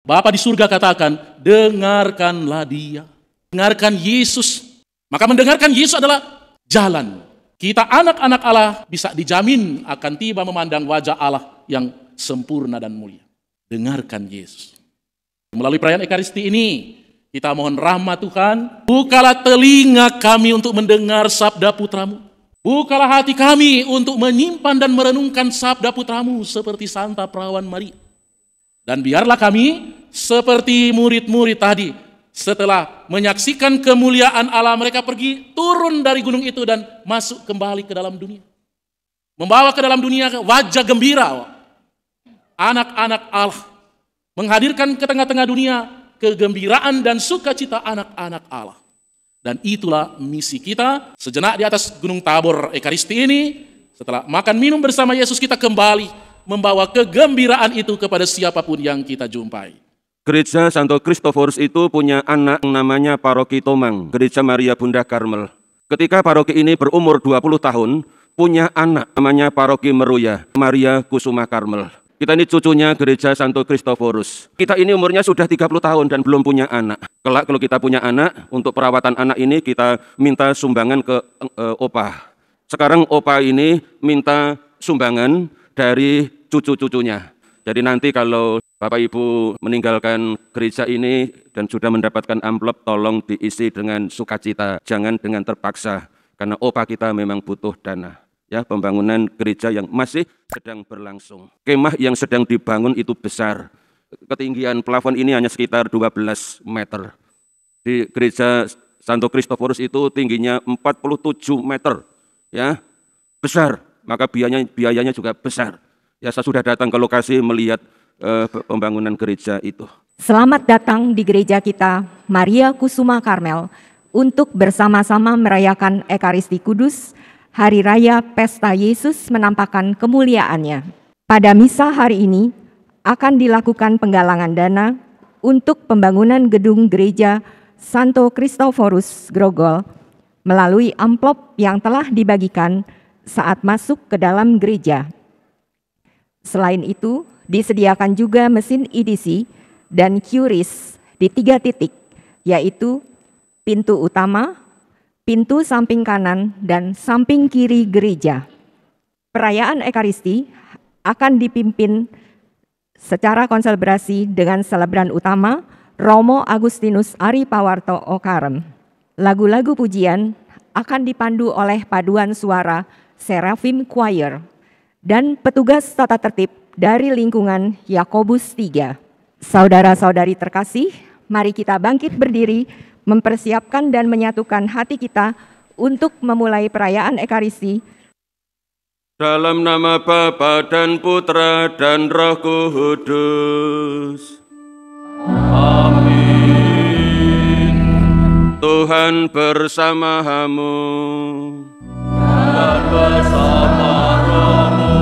Bapa di surga katakan, dengarkanlah dia. Dengarkan Yesus. Maka mendengarkan Yesus adalah jalan. Kita anak-anak Allah bisa dijamin akan tiba memandang wajah Allah yang sempurna dan mulia. Dengarkan Yesus. Melalui perayaan Ekaristi ini, kita mohon rahmat Tuhan. Bukalah telinga kami untuk mendengar sabda putramu. Bukalah hati kami untuk menyimpan dan merenungkan sabda putramu seperti Santa Perawan Maria. Dan biarlah kami seperti murid-murid tadi, setelah menyaksikan kemuliaan Allah, mereka pergi turun dari gunung itu dan masuk kembali ke dalam dunia. Membawa ke dalam dunia wajah gembira anak-anak Allah. Menghadirkan ke tengah-tengah dunia kegembiraan dan sukacita anak-anak Allah. Dan itulah misi kita sejenak di atas Gunung Tabor Ekaristi ini. Setelah makan minum bersama Yesus, kita kembali membawa kegembiraan itu kepada siapapun yang kita jumpai. Gereja Santo Kristoforus itu punya anak namanya Paroki Tomang, Gereja Maria Bunda Karmel. Ketika paroki ini berumur 20 tahun, punya anak namanya Paroki Meruya, Maria Kusuma Karmel. Kita ini cucunya Gereja Santo Kristoforus. Kita ini umurnya sudah 30 tahun dan belum punya anak. Kelak kalau kita punya anak, untuk perawatan anak ini kita minta sumbangan ke opa. Sekarang opa ini minta sumbangan dari cucu-cucunya. Jadi nanti kalau Bapak Ibu meninggalkan gereja ini dan sudah mendapatkan amplop, tolong diisi dengan sukacita, jangan dengan terpaksa. Karena opa kita memang butuh dana. Ya, pembangunan gereja yang masih sedang berlangsung. Kemah yang sedang dibangun itu besar. Ketinggian plafon ini hanya sekitar 12 meter. Di gereja Santo Kristoforus itu tingginya 47 meter. Ya, besar. Maka biayanya juga besar. Ya, saya sudah datang ke lokasi melihat pembangunan gereja itu. Selamat datang di gereja kita, Maria Kusuma Karmel, untuk bersama-sama merayakan Ekaristi Kudus, Hari Raya Pesta Yesus menampakkan kemuliaannya. Pada misa hari ini akan dilakukan penggalangan dana untuk pembangunan gedung gereja Santo Kristoforus Grogol melalui amplop yang telah dibagikan saat masuk ke dalam gereja. Selain itu, disediakan juga mesin EDC dan QRIS di 3 titik, yaitu pintu utama, pintu samping kanan, dan samping kiri gereja. Perayaan Ekaristi akan dipimpin secara konselebrasi dengan selebran utama Romo Agustinus Ari Pawarto Okarem. Lagu-lagu pujian akan dipandu oleh paduan suara Seraphim Choir dan petugas tata tertib dari lingkungan Yakobus 3. Saudara-saudari terkasih, mari kita bangkit berdiri, mempersiapkan dan menyatukan hati kita untuk memulai perayaan Ekaristi. Dalam nama Bapa dan Putra dan Roh Kudus. Amin. Tuhan bersamamu. Dan bersama rohmu.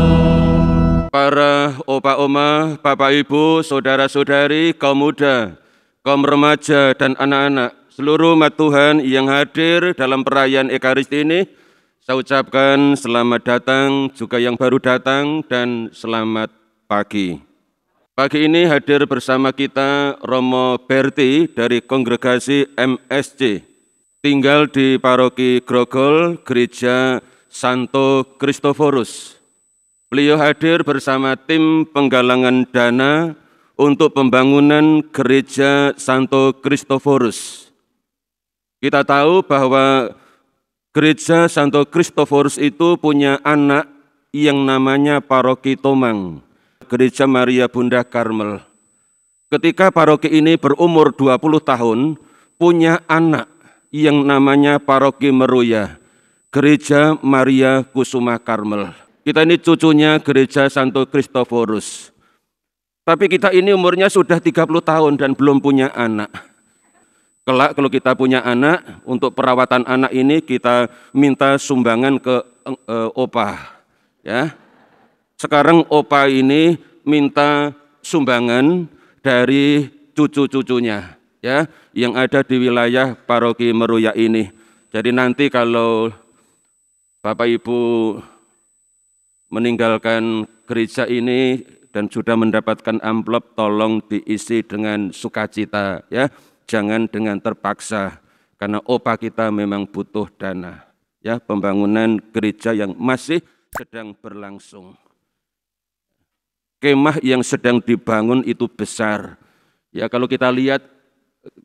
Para opa oma, bapak ibu, saudara-saudari, kaum muda, kaum remaja dan anak-anak, seluruh umat Tuhan yang hadir dalam perayaan Ekaristi ini, saya ucapkan selamat datang, juga yang baru datang, dan selamat pagi. Pagi ini hadir bersama kita Romo Berti dari kongregasi MSC, tinggal di Paroki Grogol, Gereja Santo Kristoforus. Beliau hadir bersama tim penggalangan dana untuk pembangunan Gereja Santo Kristoforus. Kita tahu bahwa Gereja Santo Kristoforus itu punya anak yang namanya Paroki Tomang, Gereja Maria Bunda Karmel. Ketika paroki ini berumur 20 tahun, punya anak yang namanya Paroki Meruya, Gereja Maria Kusuma Karmel. Kita ini cucunya Gereja Santo Kristoforus. Tapi kita ini umurnya sudah 30 tahun dan belum punya anak. Kelak kalau kita punya anak, untuk perawatan anak ini kita minta sumbangan ke opa. Ya. Sekarang opa ini minta sumbangan dari cucu-cucunya, ya, yang ada di wilayah Paroki Meruya ini. Jadi nanti kalau Bapak Ibu meninggalkan gereja ini dan sudah mendapatkan amplop, tolong diisi dengan sukacita ya, jangan dengan terpaksa, karena OPA kita memang butuh dana ya, pembangunan gereja yang masih sedang berlangsung. Kemah yang sedang dibangun itu besar. Ya, kalau kita lihat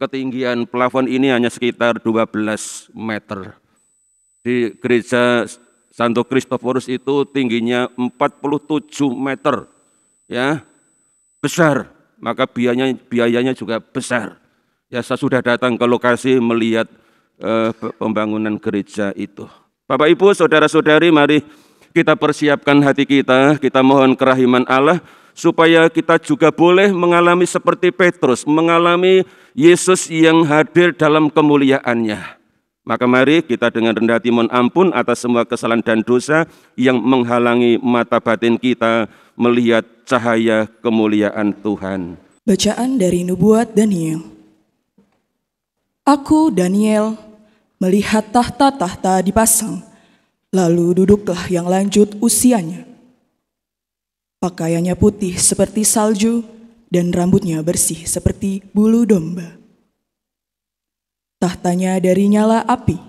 ketinggian plafon ini hanya sekitar 12 meter. Di gereja Santo Kristoforus itu tingginya 47 meter. Ya, besar. Maka biayanya juga besar. Ya, saya sudah datang ke lokasi melihat pembangunan gereja itu. Bapak Ibu, saudara-saudari, mari kita persiapkan hati kita mohon kerahiman Allah, supaya kita juga boleh mengalami seperti Petrus, mengalami Yesus yang hadir dalam kemuliaannya. Maka mari kita dengan rendah hati mohon ampun atas semua kesalahan dan dosa yang menghalangi mata batin kita melihat cahaya kemuliaan Tuhan. Bacaan dari Nubuat Daniel. Aku, Daniel, melihat tahta-tahta dipasang. Lalu duduklah yang lanjut usianya. Pakaiannya putih seperti salju dan rambutnya bersih seperti bulu domba. Tahtanya dari nyala api,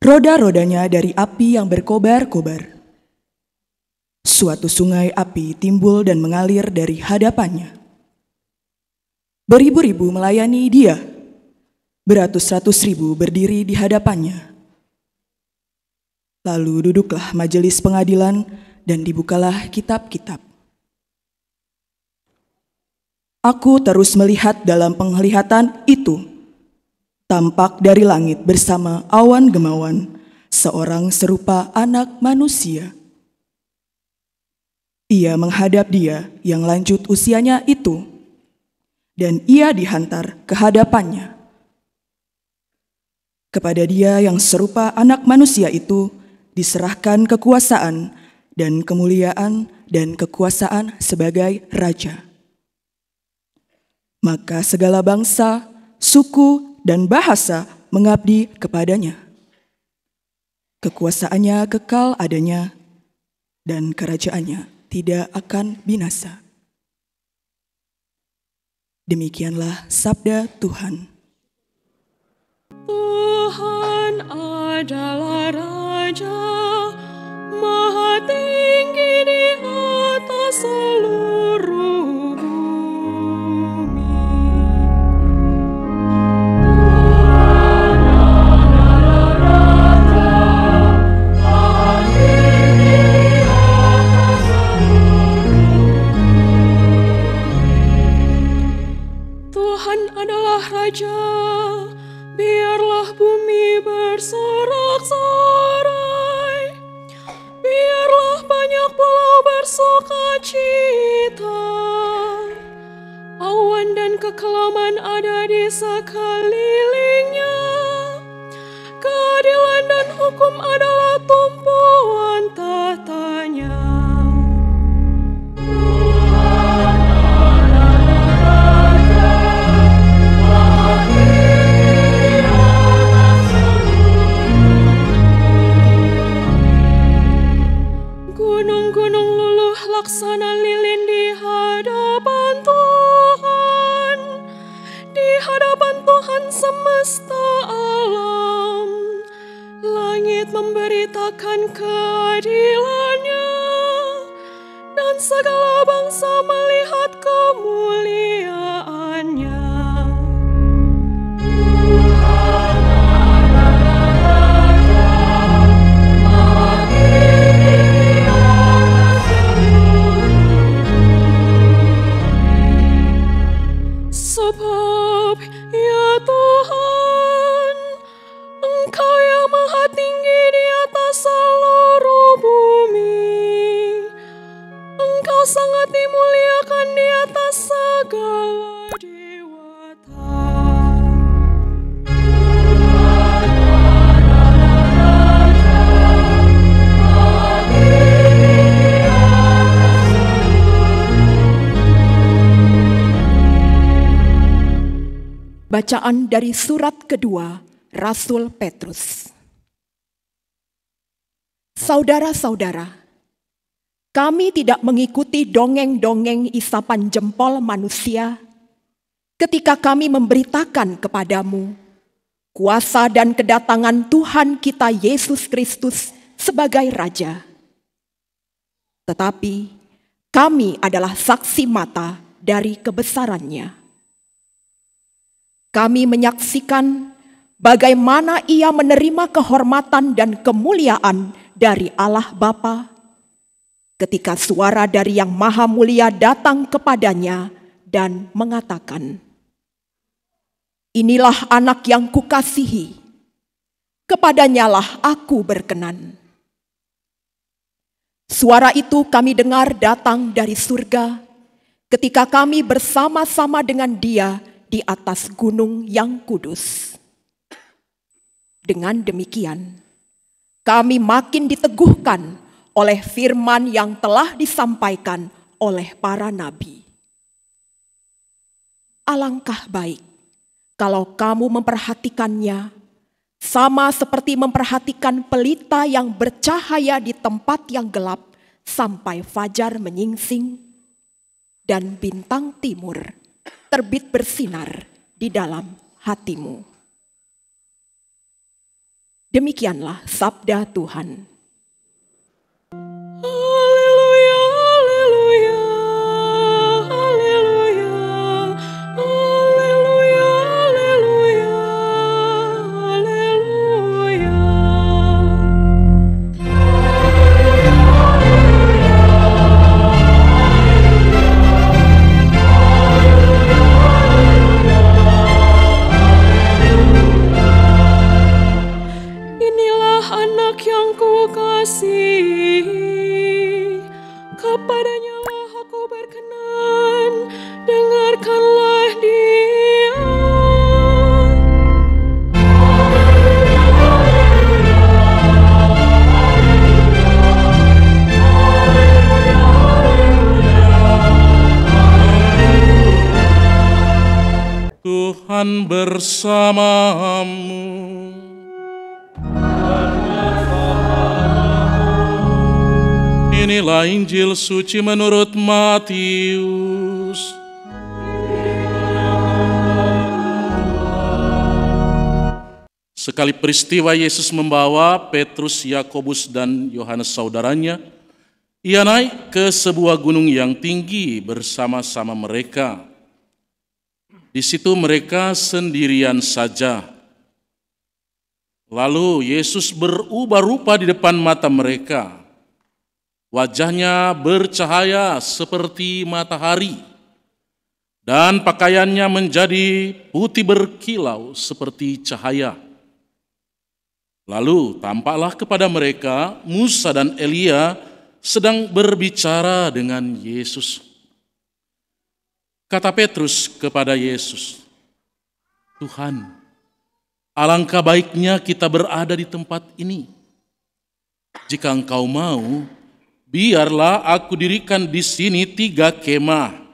roda-rodanya dari api yang berkobar-kobar. Suatu sungai api timbul dan mengalir dari hadapannya. Beribu-ribu melayani dia, beratus-ratus ribu berdiri di hadapannya. Lalu duduklah majelis pengadilan dan dibukalah kitab-kitab. Aku terus melihat dalam penglihatan itu, tampak dari langit bersama awan gemawan, seorang serupa anak manusia. Ia menghadap dia yang lanjut usianya itu, dan ia dihantar ke hadapannya. Kepada dia yang serupa anak manusia itu, diserahkan kekuasaan dan kemuliaan dan kekuasaan sebagai raja. Maka segala bangsa, suku, dan bahasa mengabdi kepadanya. Kekuasaannya kekal adanya, dan kerajaannya tidak akan binasa. Demikianlah sabda Tuhan. Tuhan adalah Raja, Maha tinggi di atas seluruh bumi. Tuhan adalah Raja, Maha tinggi di atas seluruh bumi. Tuhan adalah Raja, biarlah bumi bersorak-sorai, biarlah banyak pulau bersukacita. Awan dan kekelaman ada di sekelilingnya, keadilan dan hukum adalah tumpuan tahtanya. Gunung-gunung luluh laksana lilin di hadapan Tuhan, di hadapan Tuhan semesta alam. Langit memberitakan keadilannya, dan segala bangsa melihat kemuliaannya. Sebab ya Tuhan, Engkau yang maha tinggi di atas seluruh bumi. Engkau sangat dimuliakan di atas segala dewata. Bacaan dari surat kedua Rasul Petrus. Saudara-saudara, Kami tidak mengikuti dongeng-dongeng isapan jempol manusia ketika kami memberitakan kepadamu kuasa dan kedatangan Tuhan kita Yesus Kristus sebagai Raja. Tetapi kami adalah saksi mata dari kebesarannya. Kami menyaksikan bagaimana Ia menerima kehormatan dan kemuliaan dari Allah Bapa ketika suara dari Yang Maha Mulia datang kepadanya dan mengatakan, "Inilah anak yang kukasihi, kepadanyalah aku berkenan." Suara itu kami dengar datang dari surga ketika kami bersama-sama dengan Dia di atas gunung yang kudus. Dengan demikian, kami makin diteguhkan oleh firman yang telah disampaikan oleh para nabi. Alangkah baik kalau kamu memperhatikannya, sama seperti memperhatikan pelita yang bercahaya di tempat yang gelap sampai fajar menyingsing dan bintang timur terbit bersinar di dalam hatimu. Demikianlah sabda Tuhan. Haleluya, haleluya, haleluya, haleluya, haleluya, haleluya. Inilah anak yang kukasihi, kepadanya lah aku berkenan, dengarkanlah Dia. Tuhan bersamamu. Inilah Injil suci menurut Matius. Sekali peristiwa Yesus membawa Petrus, Yakobus, dan Yohanes saudaranya, Ia naik ke sebuah gunung yang tinggi bersama-sama mereka. Di situ mereka sendirian saja. Lalu Yesus berubah rupa di depan mata mereka. Wajahnya bercahaya seperti matahari, dan pakaiannya menjadi putih berkilau seperti cahaya. Lalu tampaklah kepada mereka Musa dan Elia sedang berbicara dengan Yesus. Kata Petrus kepada Yesus, "Tuhan, alangkah baiknya kita berada di tempat ini. Jika Engkau mau, biarlah aku dirikan di sini 3 kemah,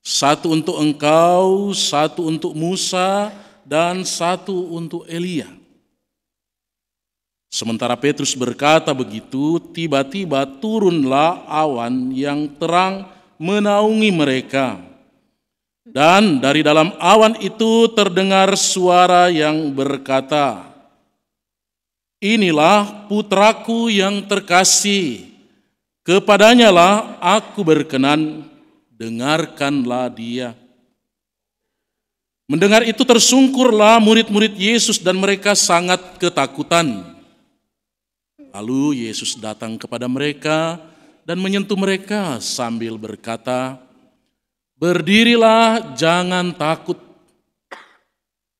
1 untuk Engkau, 1 untuk Musa, dan 1 untuk Elia." Sementara Petrus berkata begitu, tiba-tiba turunlah awan yang terang menaungi mereka. Dan dari dalam awan itu terdengar suara yang berkata, "Inilah putraku yang terkasih, kepadanyalah aku berkenan, dengarkanlah dia." Mendengar itu tersungkurlah murid-murid Yesus dan mereka sangat ketakutan. Lalu Yesus datang kepada mereka dan menyentuh mereka sambil berkata, "Berdirilah, jangan takut."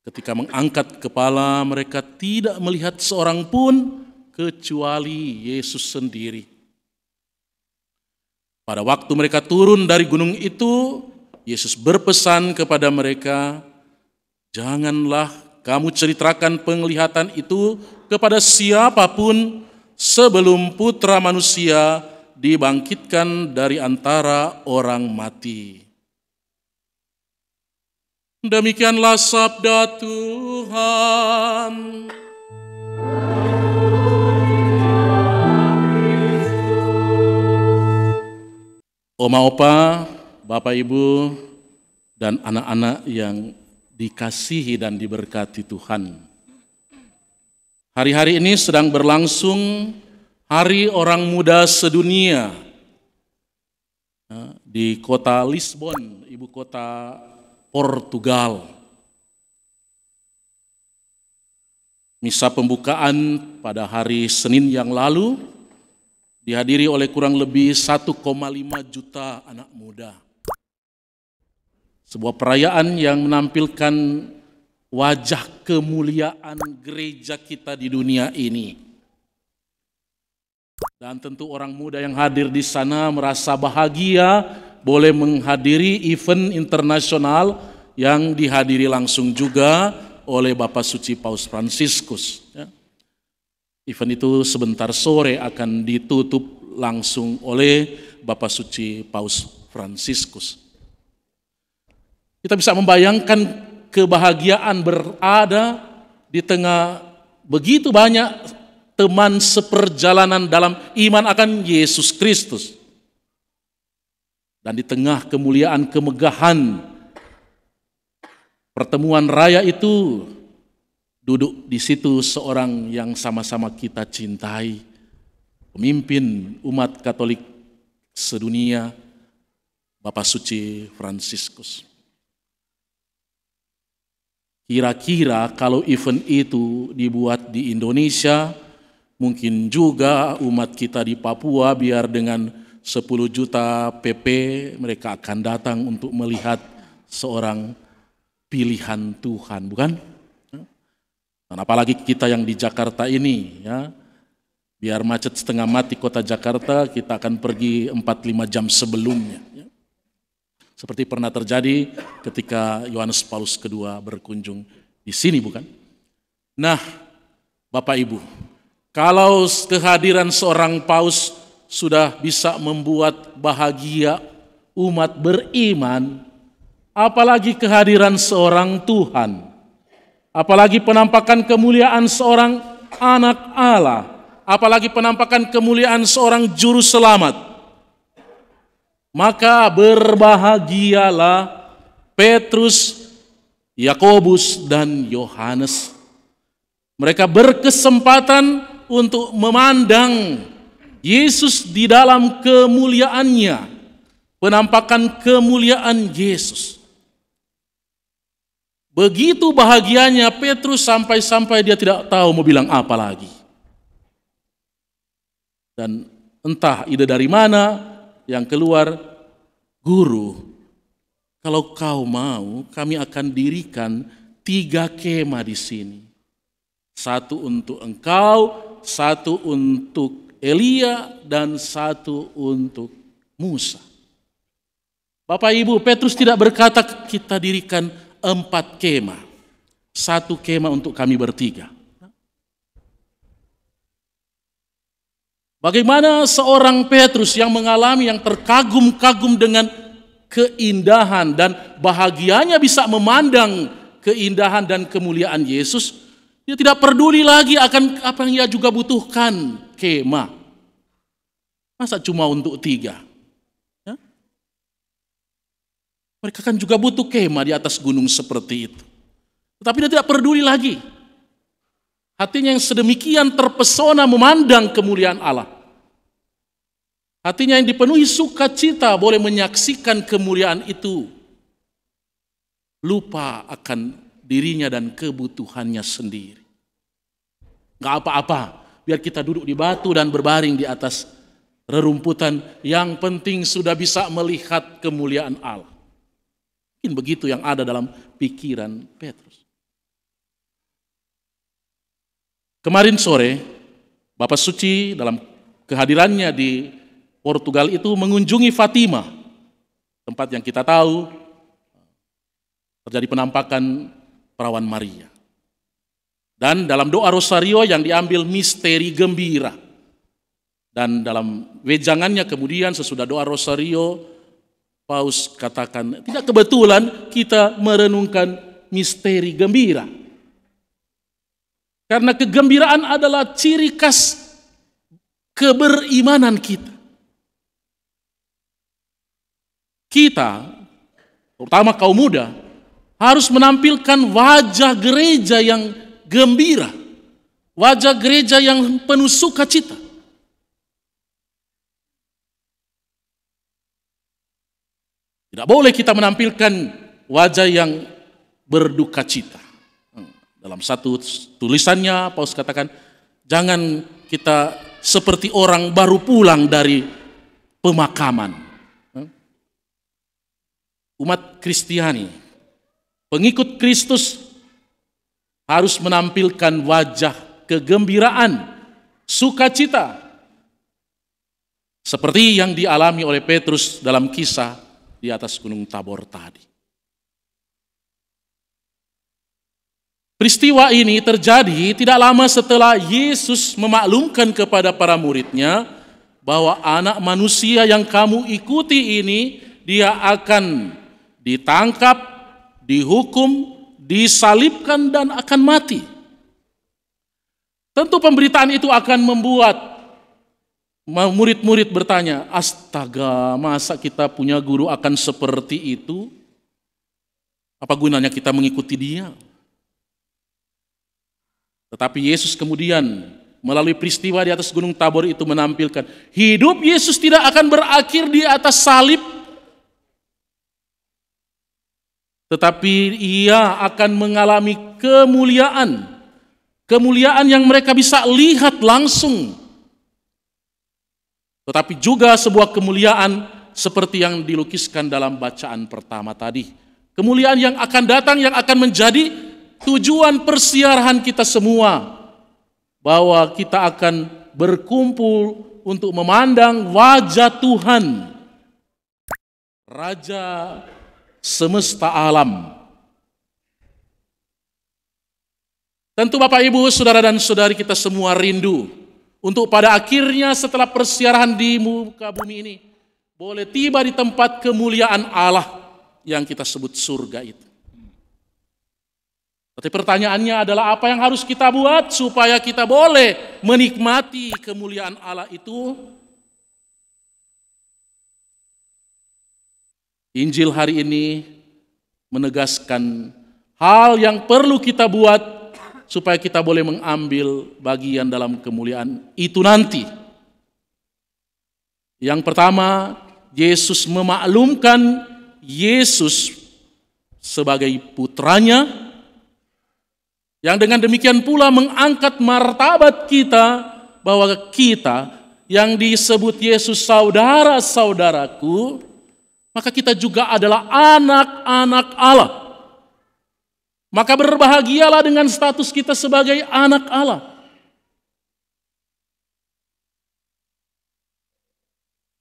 Ketika mengangkat kepala, mereka tidak melihat seorang pun kecuali Yesus sendiri. Pada waktu mereka turun dari gunung itu, Yesus berpesan kepada mereka, "Janganlah kamu ceritakan penglihatan itu kepada siapapun sebelum Putra Manusia dibangkitkan dari antara orang mati." Demikianlah sabda Tuhan. Oma opa, Bapak Ibu, dan anak-anak yang dikasihi dan diberkati Tuhan. Hari-hari ini sedang berlangsung Hari Orang Muda Sedunia di kota Lisbon, ibu kota Portugal. Misa pembukaan pada hari Senin yang lalu dihadiri oleh kurang lebih 1,5 juta anak muda. Sebuah perayaan yang menampilkan wajah kemuliaan gereja kita di dunia ini. Dan tentu orang muda yang hadir di sana merasa bahagia boleh menghadiri event internasional yang dihadiri langsung juga oleh Bapak Suci Paus Fransiskus. Event itu sebentar sore akan ditutup langsung oleh Bapak Suci Paus Fransiskus. Kita bisa membayangkan kebahagiaan berada di tengah begitu banyak teman seperjalanan dalam iman akan Yesus Kristus. Dan di tengah kemuliaan kemegahan pertemuan raya itu, duduk di situ seorang yang sama-sama kita cintai, pemimpin umat Katolik sedunia, Bapak Suci Fransiskus. Kira-kira kalau event itu dibuat di Indonesia, mungkin juga umat kita di Papua biar dengan 10 juta PP mereka akan datang untuk melihat seorang pilihan Tuhan, bukan? Dan apalagi kita yang di Jakarta ini, ya, biar macet setengah mati kota Jakarta, kita akan pergi 4-5 jam sebelumnya. Ya. Seperti pernah terjadi ketika Yohanes Paulus II berkunjung di sini, bukan? Nah, Bapak Ibu, kalau kehadiran seorang paus sudah bisa membuat bahagia umat beriman, apalagi kehadiran seorang Tuhan. Apalagi penampakan kemuliaan seorang anak Allah, apalagi penampakan kemuliaan seorang juru selamat. Maka berbahagialah Petrus, Yakobus, dan Yohanes. Mereka berkesempatan untuk memandang Yesus di dalam kemuliaannya, penampakan kemuliaan Yesus. Begitu bahagianya Petrus sampai-sampai dia tidak tahu mau bilang apa lagi. Dan entah ide dari mana yang keluar, "Guru, kalau kau mau kami akan dirikan 3 kemah di sini. 1 untuk engkau, 1 untuk Elia, dan 1 untuk Musa." Bapak Ibu, Petrus tidak berkata kita dirikan 4 kemah, 1 kemah untuk kami bertiga. Bagaimana seorang Petrus yang mengalami, yang terkagum-kagum dengan keindahan dan bahagianya bisa memandang keindahan dan kemuliaan Yesus, dia tidak peduli lagi akan apa yang ia juga butuhkan, kemah. Masa cuma untuk 3? Mereka kan juga butuh kemah di atas gunung seperti itu. Tetapi dia tidak peduli lagi. Hatinya yang sedemikian terpesona memandang kemuliaan Allah. Hatinya yang dipenuhi sukacita boleh menyaksikan kemuliaan itu. Lupa akan dirinya dan kebutuhannya sendiri. Gak apa-apa, biar kita duduk di batu dan berbaring di atas rerumputan. Yang penting sudah bisa melihat kemuliaan Allah. Mungkin begitu yang ada dalam pikiran Petrus. Kemarin sore, Bapak Suci dalam kehadirannya di Portugal itu mengunjungi Fatima, tempat yang kita tahu terjadi penampakan perawan Maria. Dan dalam doa rosario yang diambil misteri gembira. Dan dalam wejangannya kemudian sesudah doa rosario, Paus katakan, tidak kebetulan kita merenungkan misteri gembira. Karena kegembiraan adalah ciri khas keberimanan kita. kita, terutama kaum muda, harus menampilkan wajah gereja yang gembira, wajah gereja yang penuh sukacita. Tidak boleh kita menampilkan wajah yang berduka cita. Dalam satu tulisannya, Paulus katakan, jangan kita seperti orang baru pulang dari pemakaman. Umat Kristiani, pengikut Kristus harus menampilkan wajah kegembiraan, sukacita, seperti yang dialami oleh Petrus dalam kisah di atas Gunung Tabor tadi. Peristiwa ini terjadi tidak lama setelah Yesus memaklumkan kepada para muridnya bahwa anak manusia yang kamu ikuti ini, dia akan ditangkap, dihukum, disalibkan, dan akan mati. Tentu pemberitaan itu akan membuat murid-murid bertanya, astaga, masa kita punya guru akan seperti itu? Apa gunanya kita mengikuti dia? Tetapi Yesus kemudian melalui peristiwa di atas Gunung Tabor itu menampilkan hidup Yesus tidak akan berakhir di atas salib, tetapi ia akan mengalami kemuliaan. Kemuliaan yang mereka bisa lihat langsung. Tetapi juga sebuah kemuliaan seperti yang dilukiskan dalam bacaan pertama tadi. Kemuliaan yang akan datang, yang akan menjadi tujuan persiarahan kita semua. Bahwa kita akan berkumpul untuk memandang wajah Tuhan, Raja semesta alam. Tentu Bapak Ibu, Saudara dan Saudari kita semua rindu untuk pada akhirnya setelah persiarahan di muka bumi ini boleh tiba di tempat kemuliaan Allah yang kita sebut surga itu. Tapi pertanyaannya adalah apa yang harus kita buat supaya kita boleh menikmati kemuliaan Allah itu? Injil hari ini menegaskan hal yang perlu kita buat supaya kita boleh mengambil bagian dalam kemuliaan itu nanti. Yang pertama, Yesus memaklumkan Yesus sebagai putranya, yang dengan demikian pula mengangkat martabat kita bahwa kita yang disebut Yesus saudara-saudaraku, maka kita juga adalah anak-anak Allah. Maka berbahagialah dengan status kita sebagai anak Allah.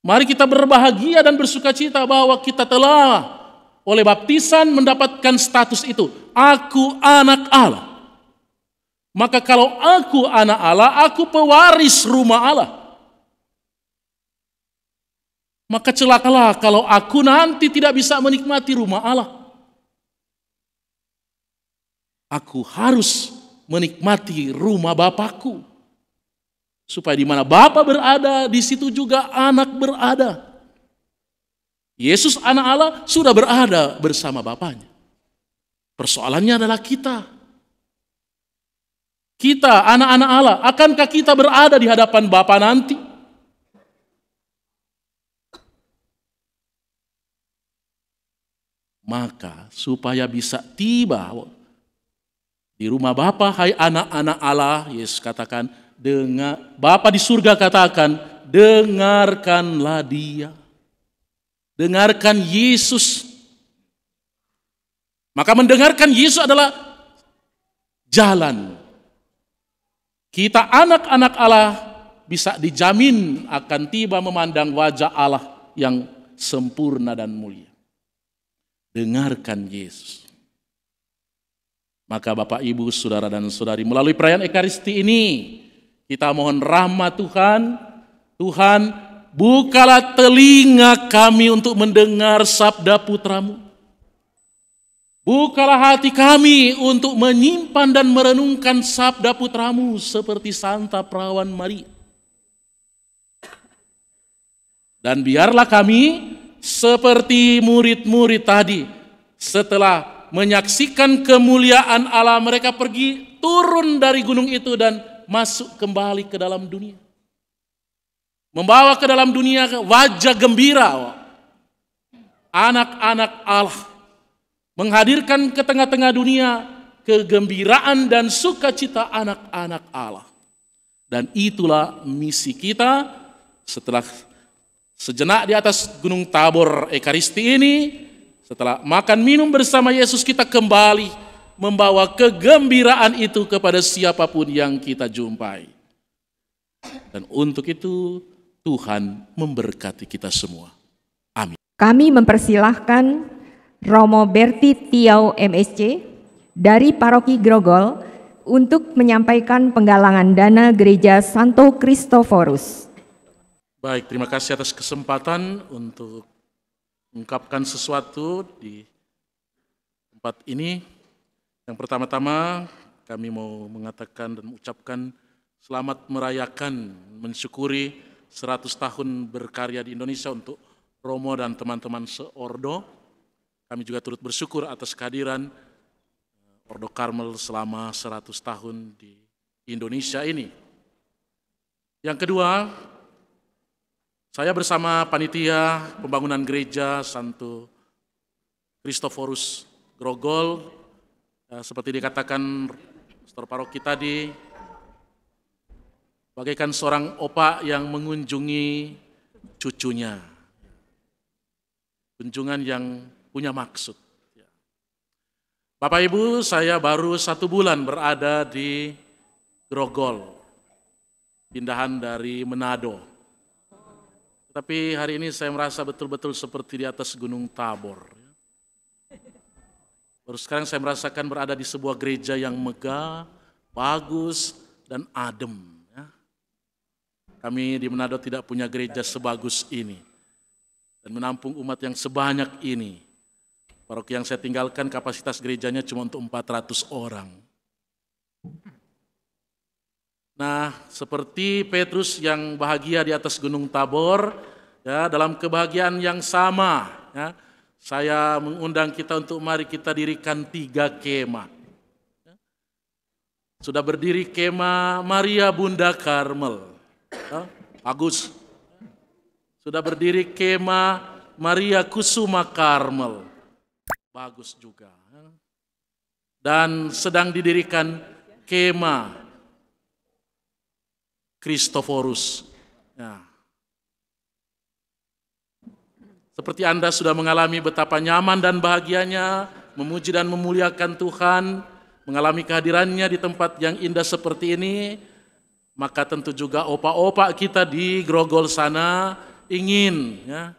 Mari kita berbahagia dan bersukacita bahwa kita telah oleh baptisan mendapatkan status itu. Aku anak Allah. Maka kalau aku anak Allah, aku pewaris rumah Allah. Maka celakalah kalau aku nanti tidak bisa menikmati rumah Allah. Aku harus menikmati rumah Bapakku. Supaya di mana Bapa berada, di situ juga anak berada. Yesus anak Allah sudah berada bersama Bapanya. Persoalannya adalah kita. Kita anak-anak Allah, akankah kita berada di hadapan Bapa nanti? Maka supaya bisa tiba di rumah Bapa, hai anak-anak Allah, Yesus katakan, Bapa di surga katakan, dengarkanlah dia. Dengarkan Yesus. Maka mendengarkan Yesus adalah jalan. Kita anak-anak Allah bisa dijamin akan tiba memandang wajah Allah yang sempurna dan mulia. Dengarkan Yesus. Maka Bapak, Ibu, Saudara dan Saudari, melalui perayaan Ekaristi ini, kita mohon rahmat Tuhan. Tuhan, bukalah telinga kami untuk mendengar sabda putra-Mu. Bukalah hati kami untuk menyimpan dan merenungkan sabda putra-Mu seperti Santa Perawan Maria. Dan biarlah kami seperti murid-murid tadi, setelah menyaksikan kemuliaan Allah, mereka pergi turun dari gunung itu dan masuk kembali ke dalam dunia. Membawa ke dalam dunia wajah gembira anak-anak Allah, menghadirkan ke tengah-tengah dunia kegembiraan dan sukacita anak-anak Allah. Dan itulah misi kita setelah sejenak di atas Gunung Tabor Ekaristi ini. Setelah makan minum bersama Yesus, kita kembali membawa kegembiraan itu kepada siapapun yang kita jumpai. Dan untuk itu Tuhan memberkati kita semua. Amin. Kami mempersilahkan Romo Berti Tiau MSC dari Paroki Grogol untuk menyampaikan penggalangan dana Gereja Santo Kristoforus. Baik, terima kasih atas kesempatan untuk mengungkapkan sesuatu di tempat ini. Yang pertama-tama kami mau mengatakan dan mengucapkan selamat merayakan, mensyukuri 100 tahun berkarya di Indonesia untuk Romo dan teman-teman seordo. Kami juga turut bersyukur atas kehadiran Ordo Karmel selama 100 tahun di Indonesia ini. Yang kedua, saya bersama panitia pembangunan gereja Santo Kristoforus Grogol, seperti dikatakan Pastor Paroki tadi, bagaikan seorang opa yang mengunjungi cucunya. Kunjungan yang punya maksud. Bapak Ibu, saya baru 1 bulan berada di Grogol, pindahan dari Manado. Tapi hari ini saya merasa betul-betul seperti di atas Gunung Tabor. Baru sekarang saya merasakan berada di sebuah gereja yang megah, bagus, dan adem. Kami di Manado tidak punya gereja sebagus ini dan menampung umat yang sebanyak ini. Paroki yang saya tinggalkan kapasitas gerejanya cuma untuk 400 orang. Nah, seperti Petrus yang bahagia di atas Gunung Tabor, ya, dalam kebahagiaan yang sama, ya, saya mengundang kita untuk mari kita dirikan 3 kemah. Sudah berdiri kemah Maria Bunda Karmel, ya, bagus. Sudah berdiri kemah Maria Kusuma Karmel, bagus juga. Dan sedang didirikan kemah Kristoforus. Ya. Seperti Anda sudah mengalami betapa nyaman dan bahagianya, memuji dan memuliakan Tuhan, mengalami kehadirannya di tempat yang indah seperti ini, maka tentu juga opa-opa kita di Grogol sana ingin, ya,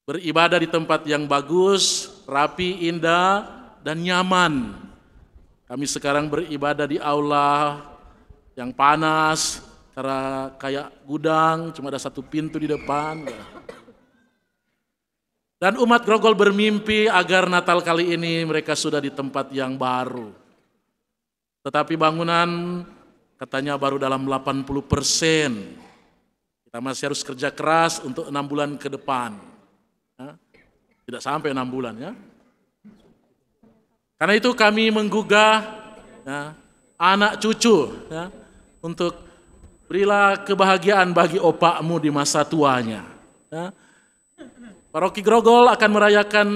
beribadah di tempat yang bagus, rapi, indah, dan nyaman. Kami sekarang beribadah di aula yang panas, karena kayak gudang, cuma ada 1 pintu di depan. Dan umat Grogol bermimpi agar Natal kali ini mereka sudah di tempat yang baru. Tetapi bangunan katanya baru dalam 80%. Kita masih harus kerja keras untuk 6 bulan ke depan. Tidak sampai 6 bulan, ya. Karena itu kami menggugah, ya, anak cucu, ya, untuk berilah kebahagiaan bagi opakmu di masa tuanya. Ya. Paroki Grogol akan merayakan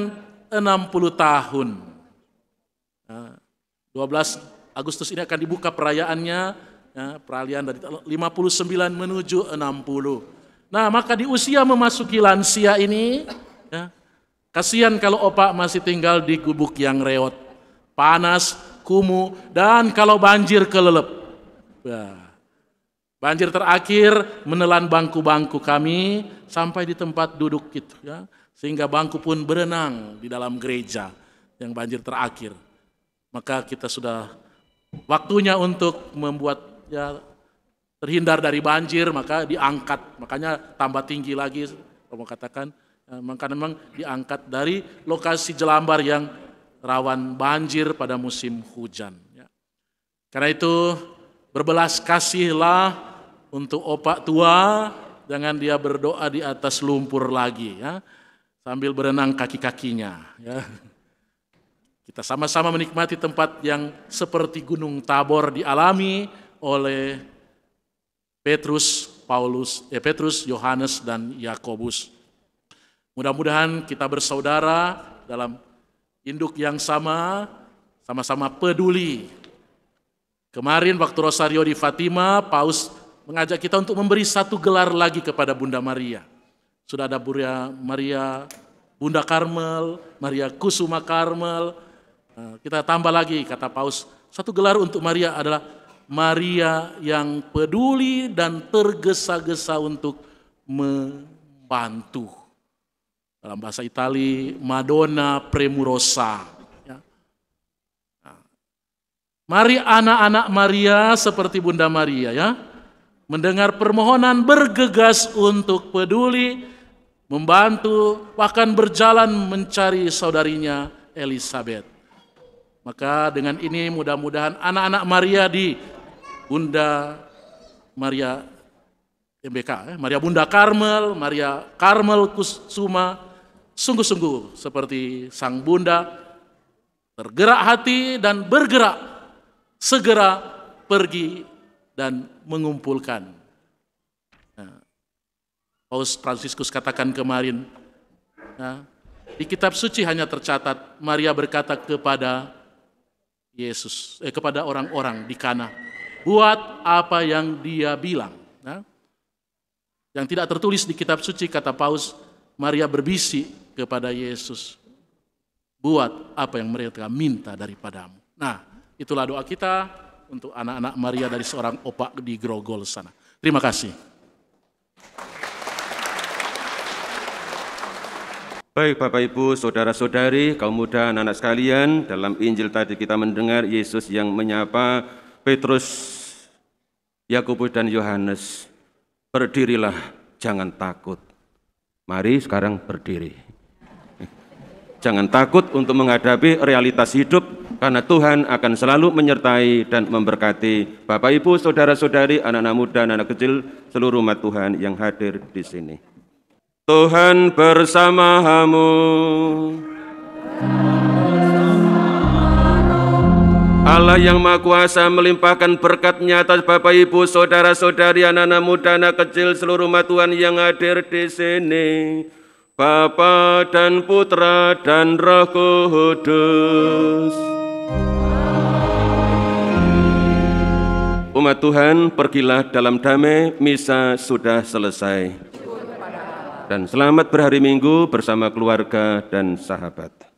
60 tahun. 12 Agustus ini akan dibuka perayaannya, ya, peralihan dari 59 menuju 60. Nah, maka di usia memasuki lansia ini, ya, kasihan kalau opak masih tinggal di gubuk yang reot, panas, kumuh, dan kalau banjir kelelep. Ya. Banjir terakhir menelan bangku-bangku kami sampai di tempat duduk gitu, ya. Sehingga bangku pun berenang di dalam gereja yang banjir terakhir. Maka kita sudah waktunya untuk membuat, ya, terhindar dari banjir, maka diangkat, makanya tambah tinggi lagi, mau katakan, maka memang diangkat dari lokasi Jelambar yang rawan banjir pada musim hujan. Ya. Karena itu berbelas kasihlah untuk opak tua jangan dia berdoa di atas lumpur lagi ya, sambil berenang kaki-kakinya ya. Kita sama-sama menikmati tempat yang seperti Gunung Tabor dialami oleh Petrus, Yohanes dan Yakobus. Mudah-mudahan kita bersaudara dalam induk yang sama, sama-sama peduli. Kemarin waktu Rosario di Fatima, Paus mengajak kita untuk memberi satu gelar lagi kepada Bunda Maria. Sudah ada Maria Bunda Karmel, Maria Kusuma Karmel. Kita tambah lagi, kata Paus, satu gelar untuk Maria adalah Maria yang peduli dan tergesa-gesa untuk membantu. Dalam bahasa Itali, Madonna Premurosa. Ya. Mari anak-anak Maria seperti Bunda Maria ya, mendengar permohonan bergegas untuk peduli, membantu, bahkan berjalan mencari saudarinya Elizabeth. Maka dengan ini mudah-mudahan anak-anak Maria di Bunda Maria MBK, Maria Bunda Karmel, Maria Karmel Kusuma, sungguh-sungguh seperti Sang Bunda, tergerak hati dan bergerak, segera pergi dan mengumpulkan. Paus Fransiskus katakan kemarin, di kitab suci hanya tercatat Maria berkata kepada Yesus, kepada orang-orang di Kana, buat apa yang dia bilang. Yang tidak tertulis di kitab suci, kata Paus, Maria berbisik kepada Yesus, buat apa yang mereka minta daripadamu. Nah, itulah doa kita untuk anak-anak Maria dari seorang opak di Grogol sana. Terima kasih. Baik Bapak Ibu, Saudara-saudari, kaum muda, anak-anak sekalian, dalam Injil tadi kita mendengar Yesus yang menyapa Petrus, Yakobus dan Yohanes. Berdirilah, jangan takut. Mari sekarang berdiri. Jangan takut untuk menghadapi realitas hidup, karena Tuhan akan selalu menyertai dan memberkati Bapak Ibu, Saudara-saudari, anak-anak muda, anak kecil, seluruh umat Tuhan yang hadir di sini. Tuhan bersamamu. Allah yang Maha Kuasa melimpahkan berkat-Nya atas Bapak Ibu, saudara-saudari, anak-anak muda, anak kecil, seluruh umat Tuhan yang hadir di sini. Bapa dan Putra dan Roh Kudus. Umat Tuhan, pergilah dalam damai, misa sudah selesai. Dan selamat berhari Minggu bersama keluarga dan sahabat.